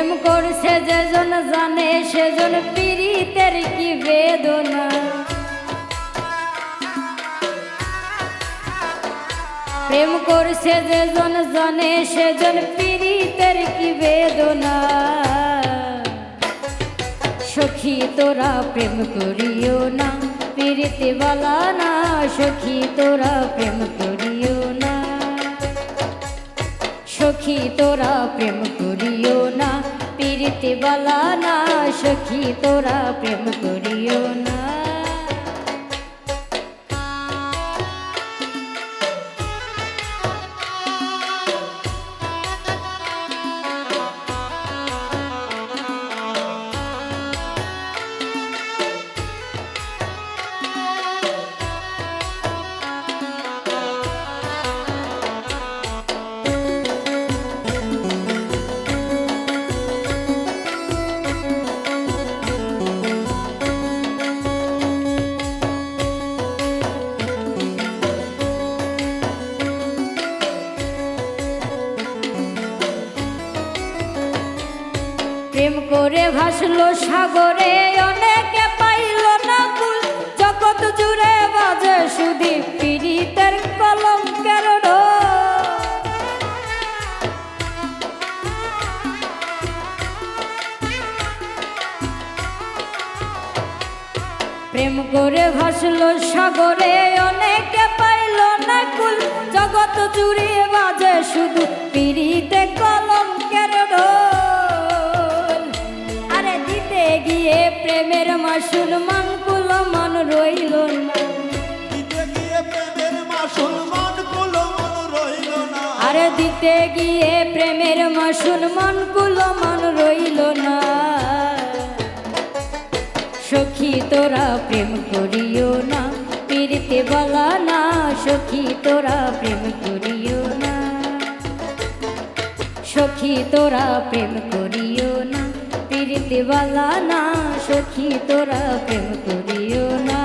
প্রেম করছে যেজন জানে সেজন পীড়িতের কি বেদনা। প্রেম করছে যেজন জানে সেজন পীড়িতের কি বেদনা। সখী তোরা প্রেম করিও না পীড়িতে বালা না, সখী তোরা প্রেম করিও না। সখী তোরা প্রেম করিও না পীড়িতে বালা না, সখী তোরা প্রেম করিও না। প্রেম করে ভাসলো সাগরে অনেকে পাইল না কুল, জগৎ জুড়ে বাজে শুধু পীড়িতের কলঙ্কের ঢোল। প্রেম করে ভাসলো সাগরে অনেকে পাইল না কুল, জগৎ জুড়ে বাজে শুধু পীড়িতে কলঙ্কের ঢোল। আরে দিতে গিয়ে প্রেমের মাসুল মান কুল মান রইল না, দিতে গিয়ে প্রেমের মাসুল মান কুল মান রইল না। আরে দিতে গিয়ে প্রেমের মাসুল মান কুল মান রইল না। সখী তোরা প্রেম করিও না পীড়িতে বালা না, সখী তোরা প্রেম করিও না। সখী তোরা প্রেম করিও না পীড়িতে বালা না, সখী তোরা প্রেম করিও না।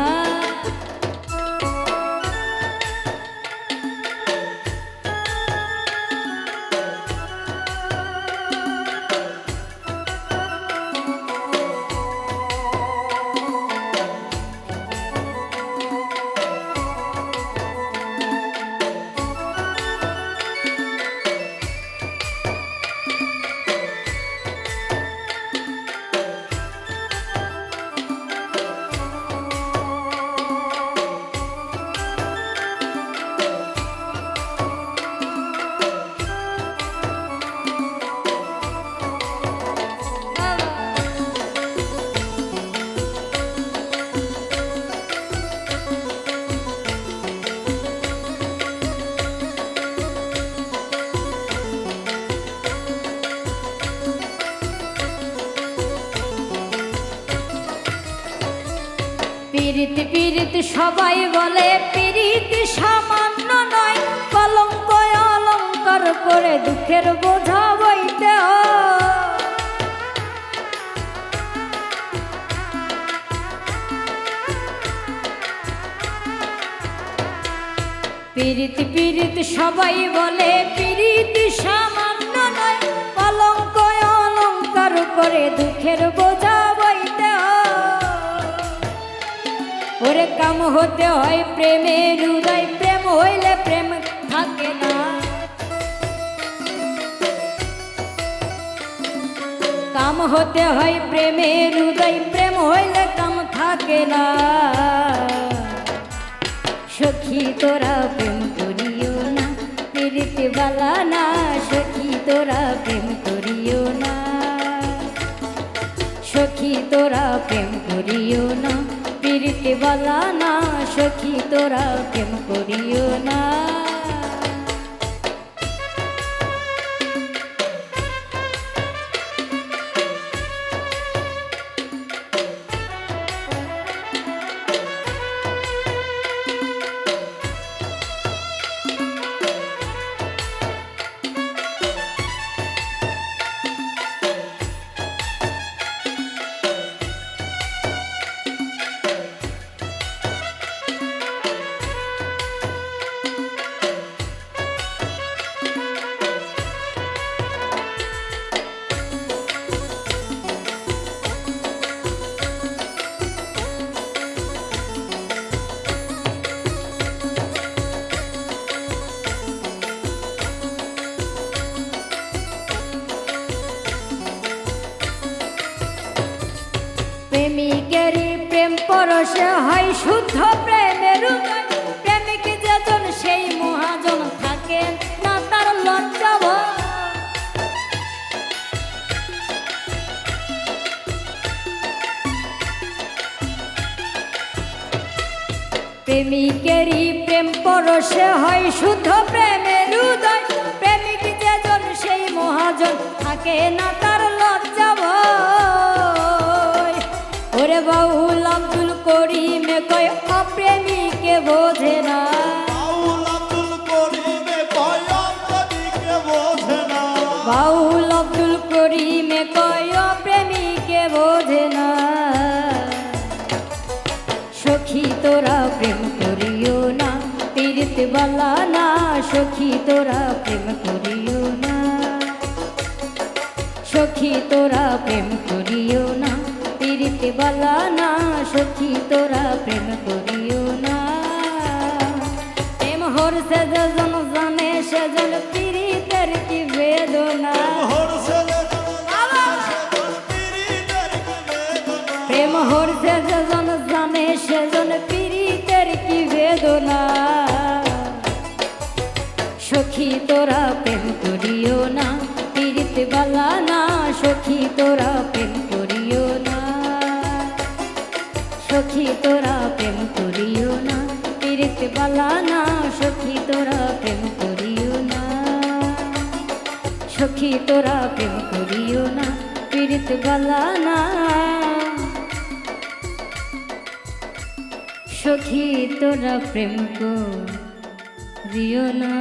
পীড়িত পীড়িত সবাই বলে পীড়িত সামান্য নয়, কলঙ্ক অলঙ্কার করে দুঃখের বোঝা বইতে হয়। পীড়িত পীড়িত সবাই বলে পীড়িত সামান্য নয়, কলঙ্ক অলঙ্কার করে দুঃখের বোঝা বইতে হয়। ওরে কাম হতে হয় প্রেমের উদয়, প্রেম হইলে প্রেম থাকে না। কাম হতে হয় প্রেমের উদয়, প্রেম হইলে কাম থাকে না। সখী তোরা প্রেম করিও না পীড়িতে বালা না, সখী তোরা প্রেম করিও না। সখী তোরা প্রেম করিও না পীড়িতে বালা না, সখী তোরা প্রেম করিও না। প্রেমিকেরই প্রেম পরশে হয় শুদ্ধ প্রেমের উদয়। প্রেমিক যেজন সেই মহাজন, থাকে না তার লজ্জা ভয়। ওরে বাউল আব্দুল করিমে কয় অপ্রেমিকে বোঝে না। বাউল আব্দুল করিমে কয় অপ্রেমিকে বোঝে না। বাউল আব্দুল করিমে কয় অপ্রেমিকে বোঝে না। সখী তোরা প্রেম করিও না, পীড়িত বালা না। সখী তোরা প্রেম করিও না, সখী তোরা প্রেম করিও না, পীড়িত বালা না। সখী তোরা প্রেম করিও না। প্রেম হরছে যেজন জানে সেজন পীড়িতের কি বেদনা। প্রেম হরছে যেজন জানে সেজন পীড়িতের কি বেদনা। সখী তোরা প্রেম করিও না, পীড়িত বালা না। সখী তোরা প্রেম করিও না, সখী তোরা প্রেম করিও না, পীড়িত বালা না। সখী তোরা প্রেম করিও না, সখী তোরা প্রেম করিও না, পীড়িত বালা না। সখী তোরা প্রেম করিও না।